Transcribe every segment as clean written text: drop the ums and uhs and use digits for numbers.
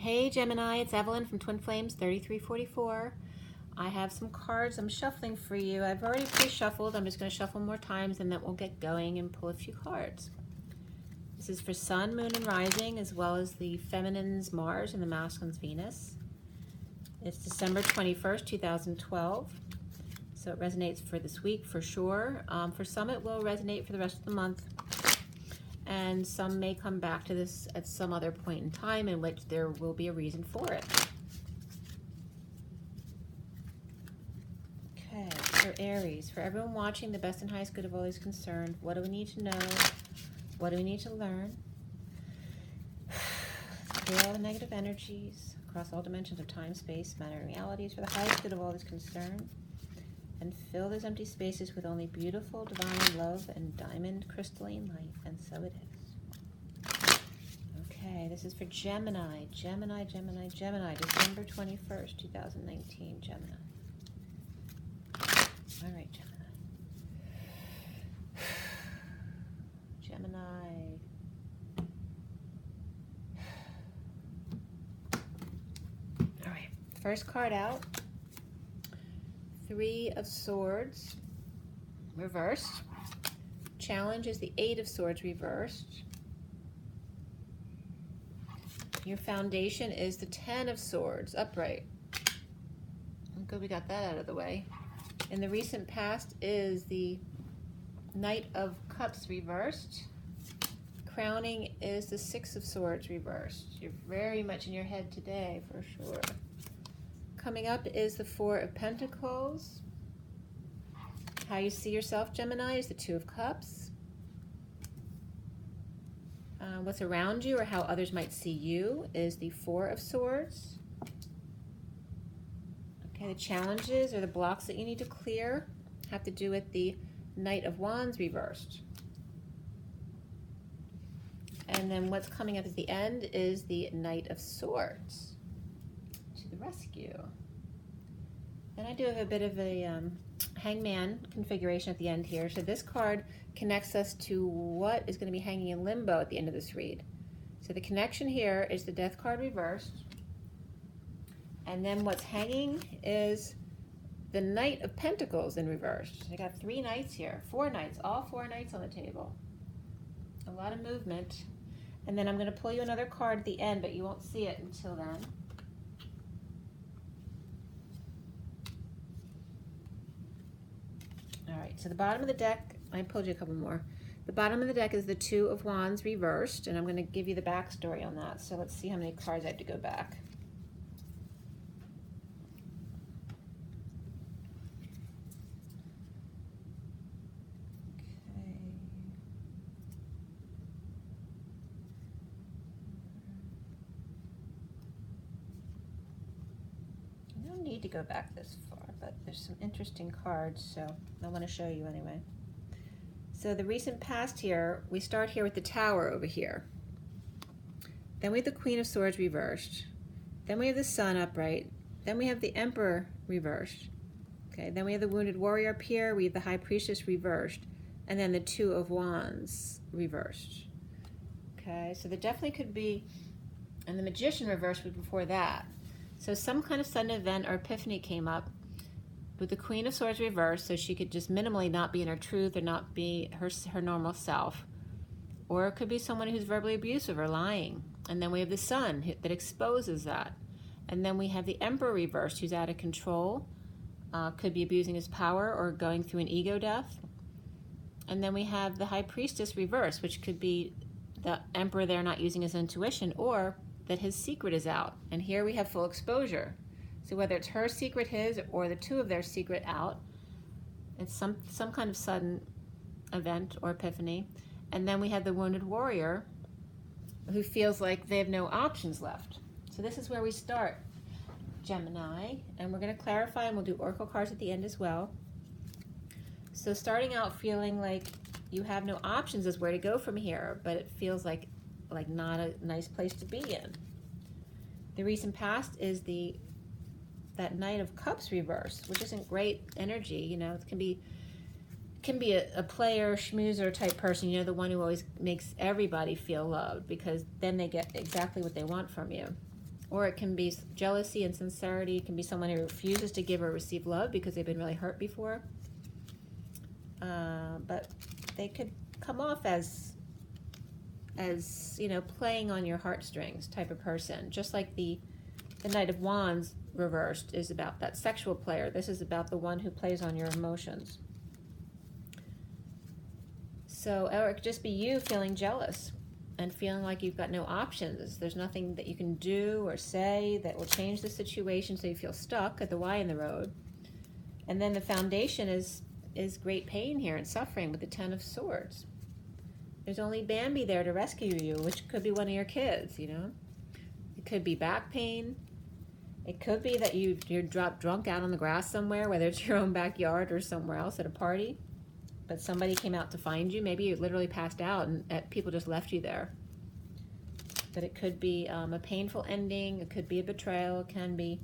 Hey Gemini, it's Evelyn from Twin Flames 3344. I have some cards I'm shuffling for you. I've already pre-shuffled. I'm just going to shuffle more times and then we'll get going and pull a few cards. This is for Sun, Moon, and Rising, as well as the Feminine's Mars and the Masculine's Venus. It's December 21st, 2012. So it resonates for this week for sure. For some it will resonate for the rest of the month. And some may come back to this at some other point in time in which there will be a reason for it. Okay, for Aries, for everyone watching, the best and highest good of all is concerned. What do we need to know? What do we need to learn? Clear all the negative energies across all dimensions of time, space, matter, and realities for the highest good of all is concerned. And fill those empty spaces with only beautiful, divine love and diamond crystalline light. And so it is. Okay, this is for Gemini. Gemini, December 21st, 2019, Gemini. All right, Gemini. Gemini. All right, first card out. Three of Swords, reversed. Challenge is the Eight of Swords, reversed. Your foundation is the Ten of Swords, upright. Good, we got that out of the way. In the recent past is the Knight of Cups, reversed. Crowning is the Six of Swords, reversed. You're very much in your head today, for sure. Coming up is the Four of Pentacles. How you see yourself, Gemini, is the Two of Cups. What's around you or how others might see you is the Four of Swords. Okay, the challenges or the blocks that you need to clear have to do with the Knight of Wands, reversed. And then what's coming up at the end is the Knight of Swords. To the rescue. Then I do have a bit of a hangman configuration at the end here. So this card connects us to what is going to be hanging in limbo at the end of this read. So the connection here is the Death card reversed. And then what's hanging is the Knight of Pentacles in reverse. I got three knights here, four knights, all four knights on the table. A lot of movement. And then I'm going to pull you another card at the end, but you won't see it until then. All right, so the bottom of the deck, I pulled you a couple more. The bottom of the deck is the Two of Wands reversed, and I'm going to give you the backstory on that. So let's see how many cards I have to go back. Okay. You don't need to go back this far, but there's some interesting cards, so I want to show you anyway. So the recent past here, we start here with the Tower over here. Then we have the Queen of Swords reversed. Then we have the Sun upright. Then we have the Emperor reversed. Okay, then we have the Wounded Warrior up here. We have the High Priestess reversed. And then the Two of Wands reversed. Okay, so there definitely could be, and the Magician reversed was before that. So some kind of sudden event or epiphany came up with the Queen of Swords reversed, so she could just minimally not be in her truth or not be her normal self. Or it could be someone who's verbally abusive or lying. And then we have the Sun that exposes that. And then we have the Emperor reversed, who's out of control, could be abusing his power or going through an ego death. And then we have the High Priestess reversed, which could be the Emperor there not using his intuition, or that his secret is out. And here we have full exposure. So whether it's her secret, his, or the two of their secret out, it's some kind of sudden event or epiphany. And then we have the Wounded Warrior who feels like they have no options left. So this is where we start, Gemini, and we're going to clarify, and we'll do oracle cards at the end as well. So starting out feeling like you have no options is where to go from here, but it feels like not a nice place to be in. The recent past is that Knight of Cups reversed, which isn't great energy. You know, it can be a player, schmoozer type person, you know, the one who always makes everybody feel loved, because then they get exactly what they want from you. Or it can be jealousy and sincerity. It can be someone who refuses to give or receive love because they've been really hurt before. But they could come off as you know, playing on your heartstrings type of person. Just like the Knight of Wands reversed is about that sexual player. This is about the one who plays on your emotions. So, or it could just be you feeling jealous and feeling like you've got no options. There's nothing that you can do or say that will change the situation, so you feel stuck at the Y in the road. And then the foundation is great pain here and suffering with the Ten of Swords. There's only Bambi there to rescue you, which could be one of your kids, you know. It could be back pain. It could be that you're dropped drunk out on the grass somewhere, whether it's your own backyard or somewhere else at a party. But somebody came out to find you. Maybe you literally passed out and people just left you there. But it could be a painful ending. It could be a betrayal. It can be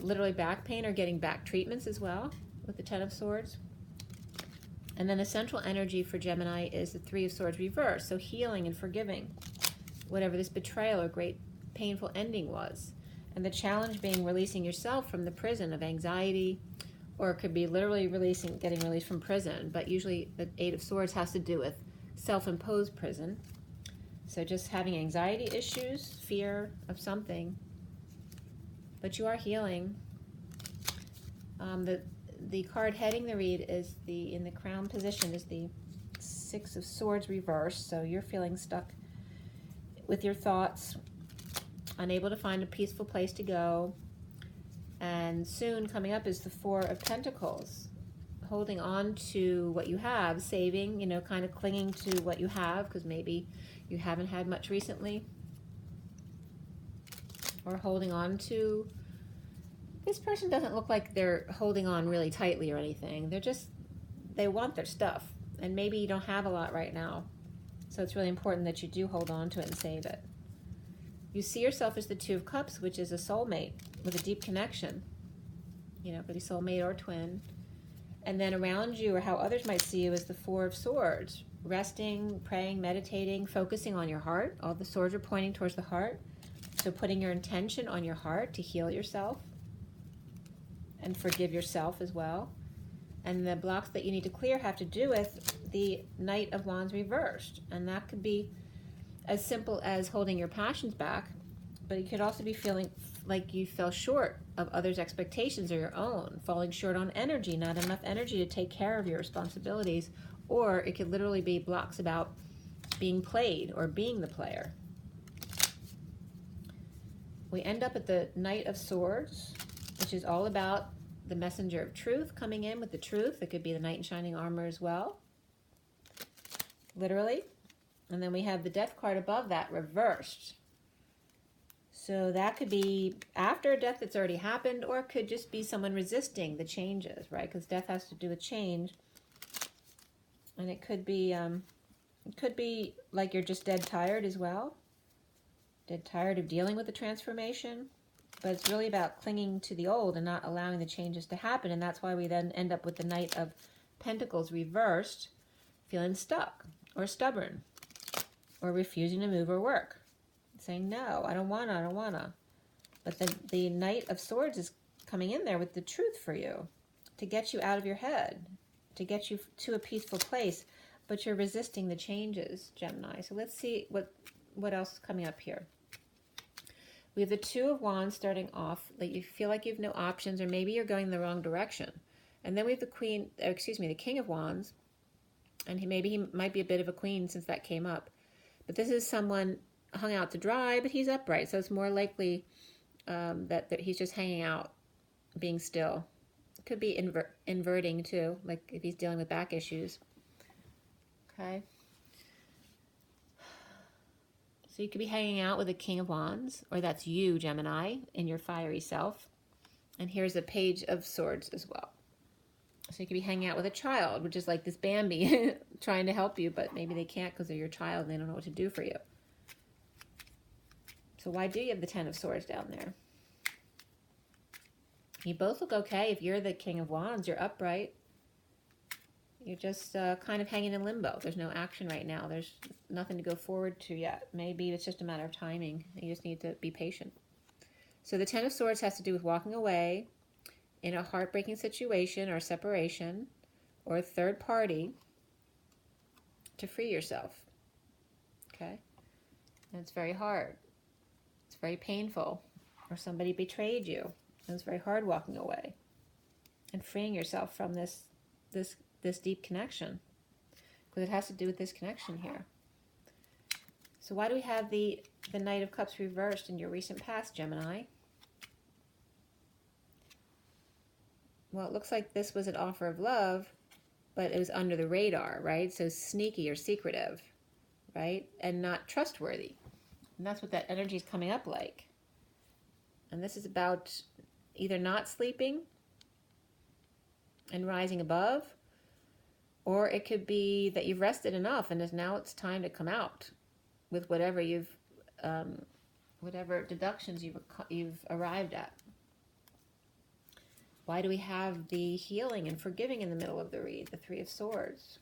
literally back pain or getting back treatments as well with the Ten of Swords. And then the central energy for Gemini is the Three of Swords reversed. So healing and forgiving whatever this betrayal or great painful ending was. And the challenge being releasing yourself from the prison of anxiety, or it could be literally getting released from prison. But usually the Eight of Swords has to do with self-imposed prison. So just having anxiety issues, fear of something. But you are healing. The card heading the read is in the crown position is the Six of Swords reversed. So you're feeling stuck with your thoughts, unable to find a peaceful place to go. And soon coming up is the Four of Pentacles, holding on to what you have, saving, you know, kind of clinging to what you have because maybe you haven't had much recently. Or holding on to, this person doesn't look like they're holding on really tightly or anything. They want their stuff. And maybe you don't have a lot right now. So it's really important that you do hold on to it and save it. You see yourself as the Two of Cups, which is a soulmate with a deep connection. You know, could be soulmate or twin. And then around you, or how others might see you, is the Four of Swords. Resting, praying, meditating, focusing on your heart. All the swords are pointing towards the heart. So putting your intention on your heart to heal yourself and forgive yourself as well. And the blocks that you need to clear have to do with the Knight of Wands reversed. And that could be as simple as holding your passions back, but you could also be feeling like you fell short of others' expectations or your own, falling short on energy, not enough energy to take care of your responsibilities, or it could literally be blocks about being played or being the player. We end up at the Knight of Swords, which is all about the messenger of truth coming in with the truth. It could be the knight in shining armor as well, literally. And then we have the death card above that reversed. So that could be after a death that's already happened, or it could just be someone resisting the changes, right? Because death has to do with change. And it could be like you're just dead tired as well. Dead tired of dealing with the transformation. But it's really about clinging to the old and not allowing the changes to happen. And that's why we then end up with the Knight of Pentacles reversed, feeling stuck or stubborn or refusing to move or work. Saying, no, I don't wanna. But then the Knight of Swords is coming in there with the truth for you to get you out of your head, to get you to a peaceful place. But you're resisting the changes, Gemini. So let's see what else is coming up here. We have the Two of Wands starting off, like you feel like you have no options, or maybe you're going the wrong direction. And then we have the King of Wands, and maybe he might be a bit of a queen since that came up. But this is someone hung out to dry, but he's upright, so it's more likely that he's just hanging out, being still. It could be inverting too, like if he's dealing with back issues. Okay. So you could be hanging out with a King of Wands, or that's you, Gemini, in your fiery self. And here's a Page of Swords as well. So you could be hanging out with a child, which is like this Bambi trying to help you, but maybe they can't because they're your child and they don't know what to do for you. So why do you have the Ten of Swords down there? You both look okay. If you're the King of Wands, you're upright. You're just kind of hanging in limbo. There's no action right now. There's nothing to go forward to yet. Maybe it's just a matter of timing. You just need to be patient. So the Ten of Swords has to do with walking away in a heartbreaking situation or separation or a third party to free yourself. Okay? And it's very hard. It's very painful. Or somebody betrayed you. And it's very hard walking away and freeing yourself from this deep connection, because it has to do with this connection here. So why do we have the Knight of Cups reversed in your recent past, Gemini? Well, it looks like this was an offer of love, but it was under the radar, right? So sneaky or secretive, right? And not trustworthy. And that's what that energy is coming up like. And this is about either not sleeping and rising above, or it could be that you've rested enough and now it's time to come out with whatever whatever deductions you've arrived at. Why do we have the healing and forgiving in the middle of the read, the Three of Swords?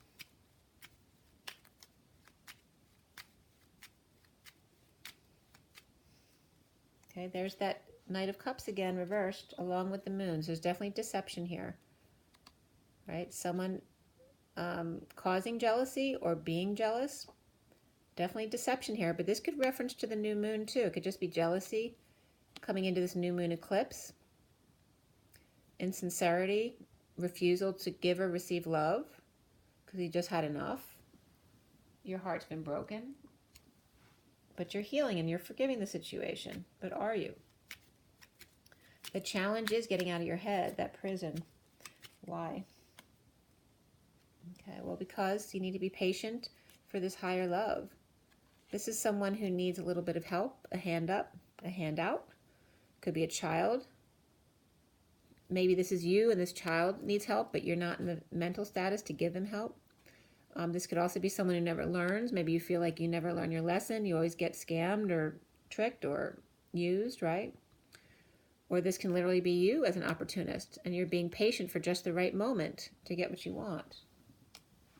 Okay, there's that Knight of Cups again, reversed, along with the moons. There's definitely deception here, right? Someone causing jealousy or being jealous. Definitely deception here, but this could reference to the new moon too. It could just be jealousy coming into this new moon eclipse. Insincerity, refusal to give or receive love because you just had enough. Your heart's been broken, but you're healing and you're forgiving the situation. But are you? The challenge is getting out of your head, that prison. Why? Okay, well, because you need to be patient for this higher love. This is someone who needs a little bit of help, a hand up, a hand out. Could be a child. Maybe this is you and this child needs help, but you're not in the mental status to give them help. This could also be someone who never learns. Maybe you feel like you never learn your lesson. You always get scammed or tricked or used, right? Or this can literally be you as an opportunist, and you're being patient for just the right moment to get what you want.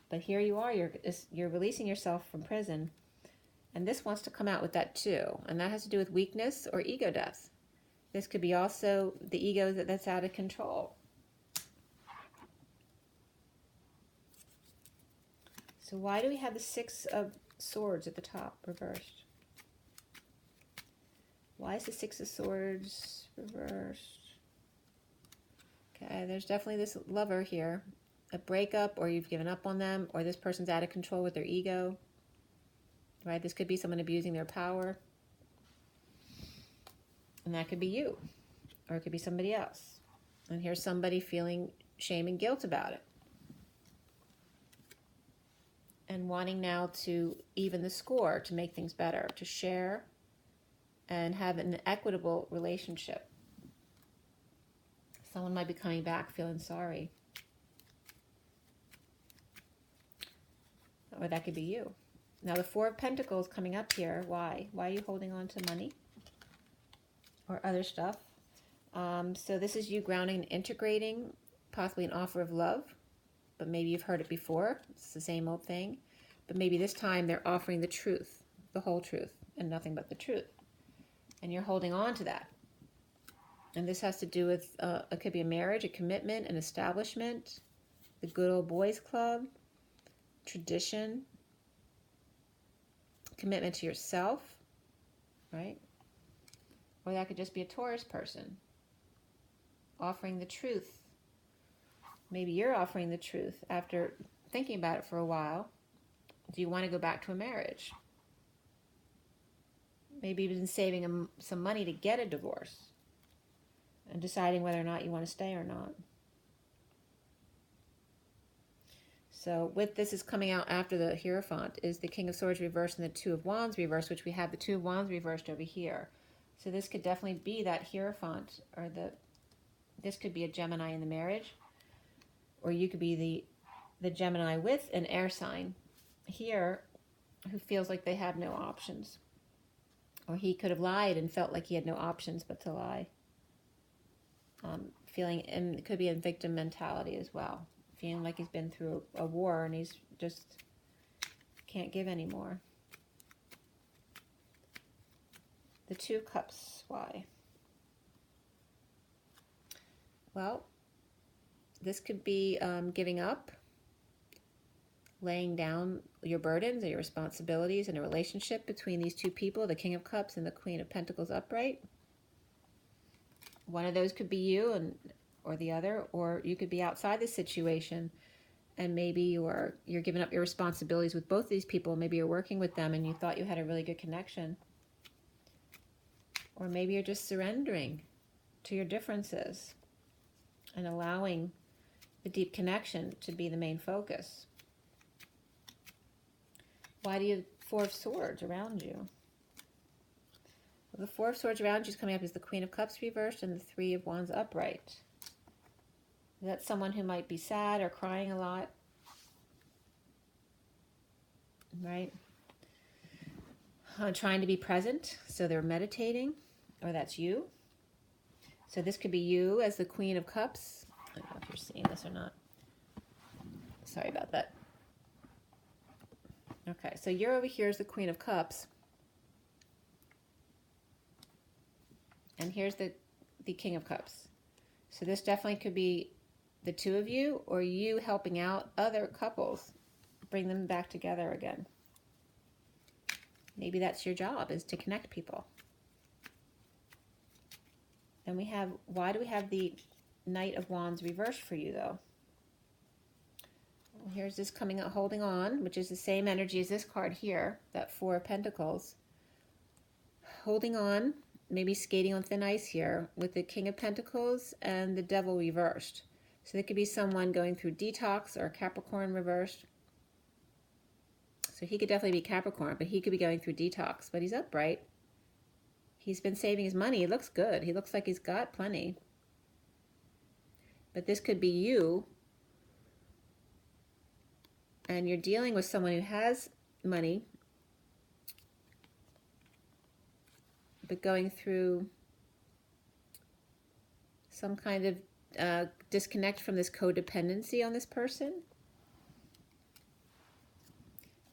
But here you are, you're releasing yourself from prison, and this wants to come out with that too, and that has to do with weakness or ego death. This could be also the ego that's out of control. So why do we have the Six of Swords at the top, reversed? Why is the Six of Swords reversed? Okay, there's definitely this lover here. A breakup, or you've given up on them, or this person's out of control with their ego. Right? This could be someone abusing their power. And that could be you. Or it could be somebody else. And here's somebody feeling shame and guilt about it. And wanting now to even the score, to make things better, to share and have an equitable relationship. Someone might be coming back feeling sorry. Or that could be you. Now the Four of Pentacles coming up here. Why? Why are you holding on to money? Or other stuff? So this is you grounding and integrating, possibly an offer of love. But maybe you've heard it before. It's the same old thing. But maybe this time they're offering the truth. The whole truth. And nothing but the truth. And you're holding on to that. And this has to do with, it could be a marriage, a commitment, an establishment, the good old boys club, tradition, commitment to yourself, right? Or that could just be a Taurus person offering the truth. Maybe you're offering the truth after thinking about it for a while. Do you want to go back to a marriage? Maybe you've been saving some money to get a divorce and deciding whether or not you want to stay or not. So with this is coming out after the Hierophant is the King of Swords reversed and the Two of Wands reversed, which we have the Two of Wands reversed over here. So this could definitely be that Hierophant, or this could be a Gemini in the marriage, or you could be the Gemini with an air sign here who feels like they have no options. Or he could have lied and felt like he had no options but to lie. And it could be a victim mentality as well. feeling like he's been through a war and he's just can't give anymore. The Two of Cups, why? Well, this could be giving up, laying down your burdens or your responsibilities in a relationship between these two people, the King of Cups and the Queen of Pentacles upright. One of those could be you or the other, or you could be outside the situation and maybe you're giving up your responsibilities with both these people. Maybe you're working with them and you thought you had a really good connection. Or maybe you're just surrendering to your differences and allowing the deep connection to be the main focus. Why do you have Four of Swords around you? Well, the Four of Swords around you is coming up as the Queen of Cups reversed and the Three of Wands upright. That's someone who might be sad or crying a lot, right? Trying to be present, so they're meditating, or that's you. So this could be you as the Queen of Cups. I don't know if you're seeing this or not. Sorry about that. Okay, so you're over here as the Queen of Cups. And here's the King of Cups. So this definitely could be the two of you or you helping out other couples, bring them back together again. Maybe that's your job, is to connect people. And we have, why do we have the Knight of Wands reversed for you though? Well, here's this coming out, holding on, which is the same energy as this card here, that Four of Pentacles. Holding on, maybe skating on thin ice here with the King of Pentacles and the Devil reversed. So there could be someone going through detox or Capricorn reversed. So he could definitely be Capricorn, but he could be going through detox, but he's upright. He's been saving his money. He looks good. He looks like he's got plenty. But this could be you, and you're dealing with someone who has money, but going through some kind of disconnect from this codependency on this person.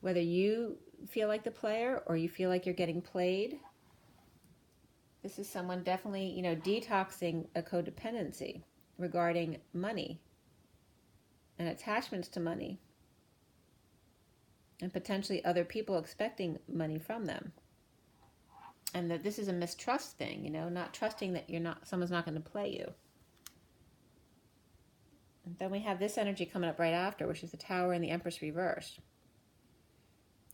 Whether you feel like the player or you feel like you're getting played. This is someone definitely, you know, detoxing a codependency regarding money and attachments to money. And potentially other people expecting money from them. And that this is a mistrust thing, you know, not trusting that someone's not going to play you. And then we have this energy coming up right after, which is the Tower and the Empress reversed.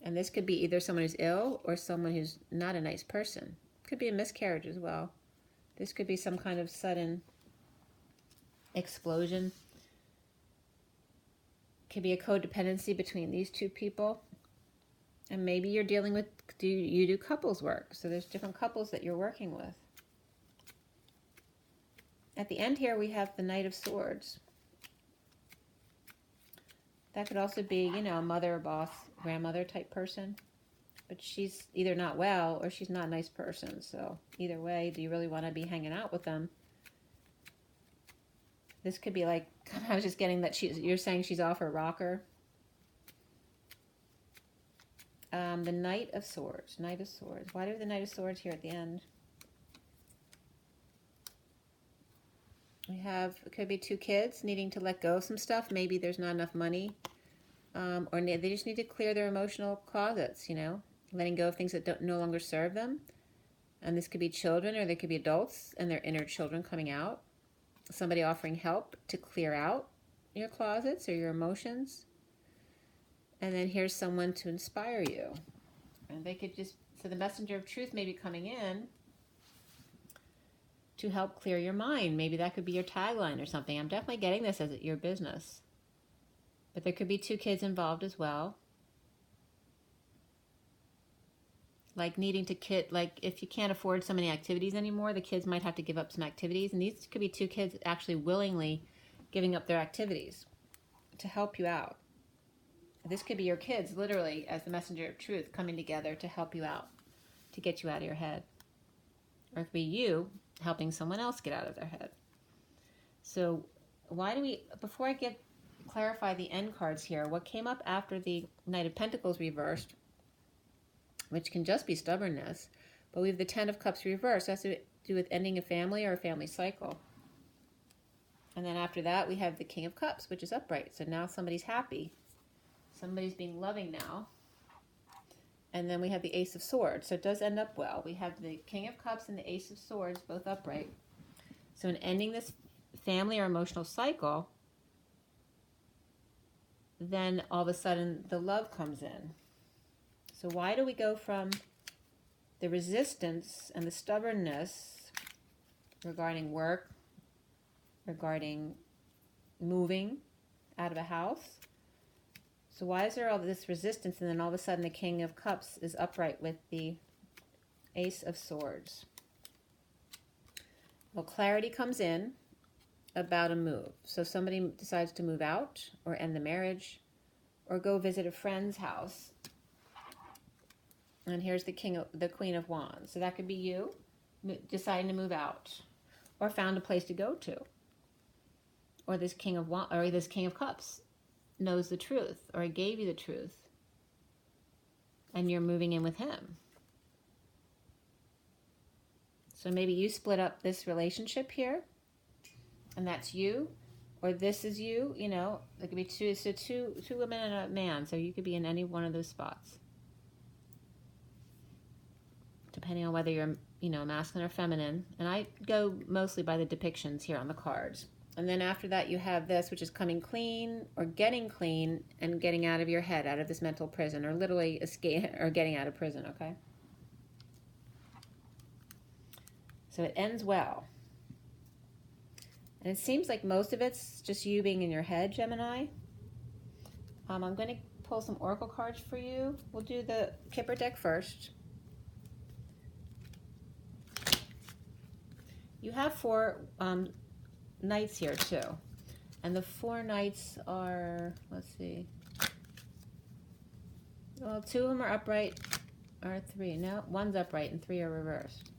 And this could be either someone who's ill or someone who's not a nice person. Could be a miscarriage as well. This could be some kind of sudden explosion. Could be a codependency between these two people. And maybe you're dealing with, you do couples work. So there's different couples that you're working with. At the end here, we have the Knight of Swords. That could also be, you know, a mother, a boss, grandmother type person. But she's either not well or she's not a nice person. So either way, do you really want to be hanging out with them? This could be like, I was just getting that you're saying she's off her rocker. The Knight of Swords. Knight of Swords. Why do we have the Knight of Swords here at the end? We have, it could be two kids needing to let go of some stuff. Maybe there's not enough money. Or they just need to clear their emotional closets, you know. Letting go of things that no longer serve them. And this could be children or they could be adults and their inner children coming out. Somebody offering help to clear out your closets or your emotions. And then here's someone to inspire you. And they could just, so the messenger of truth may be coming in to help clear your mind. Maybe that could be your tagline or something. I'm definitely getting this as your business. But there could be two kids involved as well. Like needing to like if you can't afford so many activities anymore, the kids might have to give up some activities. And these could be two kids actually willingly giving up their activities to help you out. This could be your kids, literally, as the messenger of truth, coming together to help you out, to get you out of your head. Or it could be you helping someone else get out of their head. So why do we, before I get clarify the end cards here. What came up after the Knight of Pentacles reversed, which can just be stubbornness, but we have the Ten of Cups reversed. That has to do with ending a family or a family cycle. And then after that, we have the King of Cups, which is upright. So now somebody's happy. Somebody's being loving now. And then we have the Ace of Swords. So it does end up well. We have the King of Cups and the Ace of Swords both upright. So in ending this family or emotional cycle, then all of a sudden the love comes in. So why do we go from the resistance and the stubbornness regarding work, regarding moving out of a house? So why is there all this resistance, and then all of a sudden the King of Cups is upright with the Ace of Swords? Well, clarity comes in about a move. So somebody decides to move out or end the marriage or go visit a friend's house. And here's the Queen of Wands. So that could be you deciding to move out or found a place to go to. Or this King of Cups knows the truth, or he gave you the truth, and you're moving in with him. So maybe you split up this relationship here, and that's you, or this is you. You know, there could be two women and a man, so you could be in any one of those spots, depending on whether you're, you know, masculine or feminine. And I go mostly by the depictions here on the cards. And then after that, you have this, which is coming clean or getting clean and getting out of your head, out of this mental prison, or literally escape or getting out of prison, okay? So it ends well. And it seems like most of it's just you being in your head, Gemini. I'm going to pull some oracle cards for you. We'll do the Kipper deck first. You have 4 knights here too, and the 4 knights are, let's see, well, 2 of them are upright, or 3, no, 1's upright and 3 are reversed.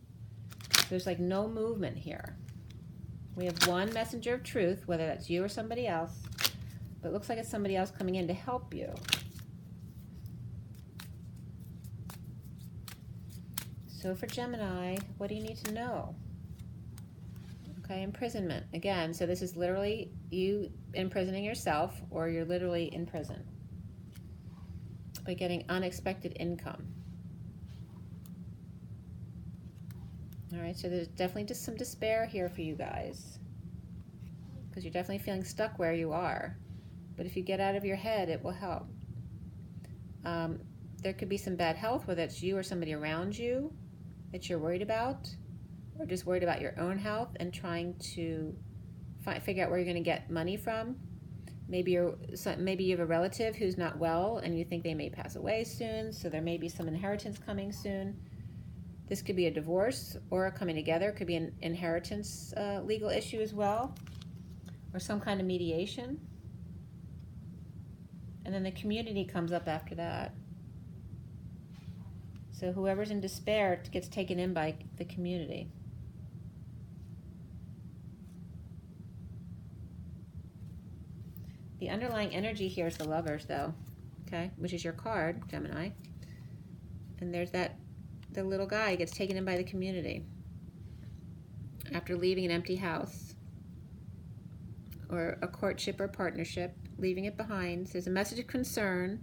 There's like no movement here. We have 1 messenger of truth, whether that's you or somebody else, but it looks like it's somebody else coming in to help you. So for Gemini, what do you need to know? Okay, imprisonment. Again, so this is literally you imprisoning yourself, or you're literally in prison by getting unexpected income. All right, so there's definitely just some despair here for you guys, because you're definitely feeling stuck where you are. But if you get out of your head, it will help. There could be some bad health, whether it's you or somebody around you that you're worried about, or just worried about your own health and trying to figure out where you're going to get money from. Maybe you have a relative who's not well and you think they may pass away soon, so there may be some inheritance coming soon. This could be a divorce or a coming together. It could be an inheritance legal issue as well, or some kind of mediation. And then the community comes up after that. So whoever's in despair gets taken in by the community. The underlying energy here is the Lovers, though, okay, which is your card, Gemini. And there's the little guy gets taken in by the community after leaving an empty house or a courtship or partnership, leaving it behind. So there's a message of concern,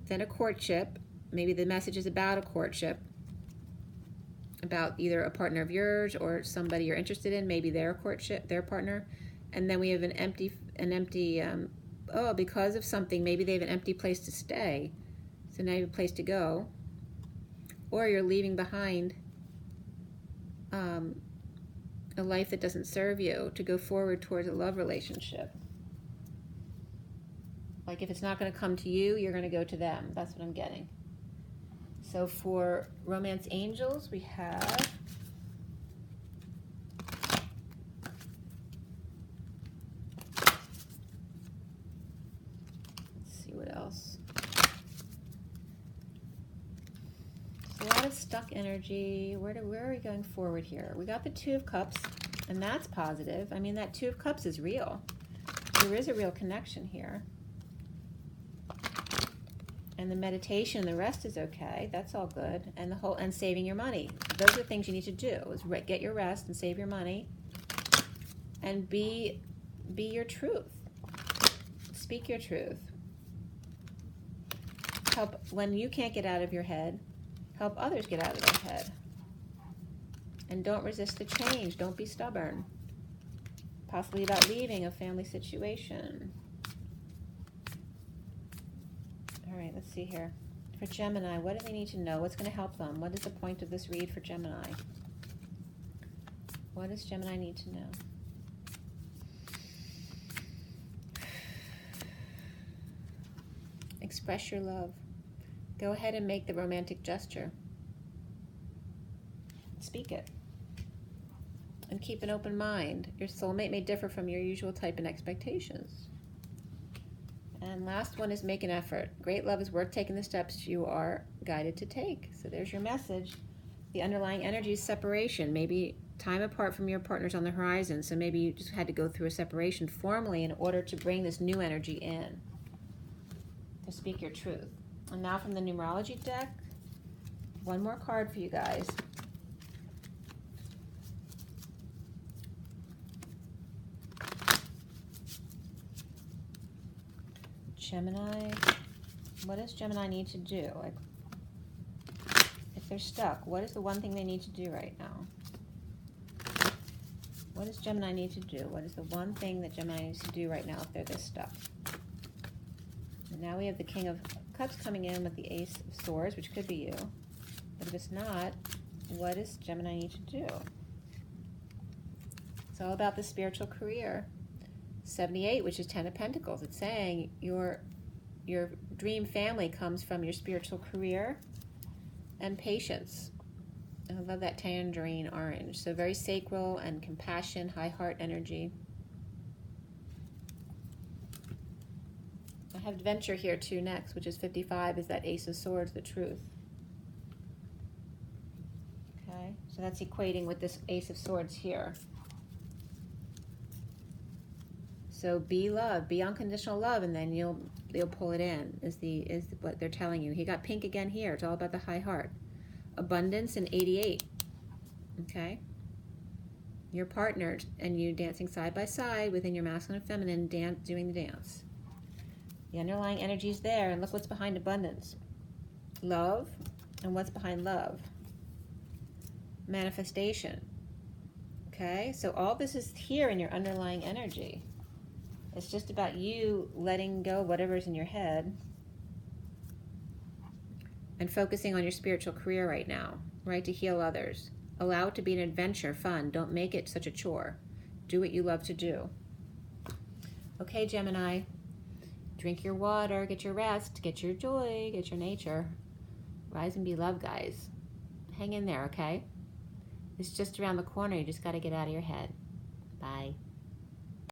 then a courtship. Maybe the message is about a courtship, about either a partner of yours or somebody you're interested in, maybe their courtship, their partner. And then we have an empty, because of something, maybe they have an empty place to stay. So now you have a place to go. Or you're leaving behind a life that doesn't serve you to go forward towards a love relationship. Like if it's not going to come to you, you're going to go to them. That's what I'm getting. So for Romance Angels, we have a lot of stuck energy. Where are we going forward here? We got the 2 of Cups, and that's positive. I mean, that 2 of Cups is real. there is a real connection here. And the meditation and the rest is okay. That's all good. And saving your money. Those are the things you need to do, is get your rest and save your money. And be your truth. Speak your truth. Help when you can't get out of your head. Help others get out of their head. And don't resist the change. Don't be stubborn. Possibly about leaving a family situation. All right, let's see here. For Gemini, what do they need to know? What's going to help them? What is the point of this read for Gemini? What does Gemini need to know? Express your love. Go ahead and make the romantic gesture. Speak it. And keep an open mind. Your soulmate may differ from your usual type and expectations. And last one is make an effort. Great love is worth taking the steps you are guided to take. So there's your message. The underlying energy is separation. Maybe time apart from your partners on the horizon. So maybe you just had to go through a separation formally in order to bring this new energy in. To speak your truth. And now from the numerology deck, one more card for you guys. Gemini, what does Gemini need to do? Like, if they're stuck, what is the one thing they need to do right now? What does Gemini need to do? What is the one thing that Gemini needs to do right now if they're this stuck? And now we have the King of Cups coming in with the Ace of Swords, which could be you. But if it's not, what does Gemini need to do? It's all about the spiritual career. 78, which is 10 of Pentacles. It's saying your dream family comes from your spiritual career and patience. I love that tangerine orange. So very sacral and compassion, high heart energy. I have adventure here too next, which is 55, is that Ace of Swords, the truth. Okay, so that's equating with this Ace of Swords here. So be love, be unconditional love, and then you'll pull it in, is what they're telling you. He got pink again here. It's all about the high heart. Abundance in 88. Okay? Your partner and you dancing side by side within your masculine and feminine, doing the dance. The underlying energy is there, and look what's behind abundance. Love, and what's behind love? Manifestation. Okay? So all this is here in your underlying energy. It's just about you letting go whatever's in your head and focusing on your spiritual career right now, right? To heal others. Allow it to be an adventure, fun. Don't make it such a chore. Do what you love to do. Okay, Gemini. Drink your water, get your rest, get your joy, get your nature. Rise and be love, guys. Hang in there, okay? It's just around the corner. You just got to get out of your head. Bye.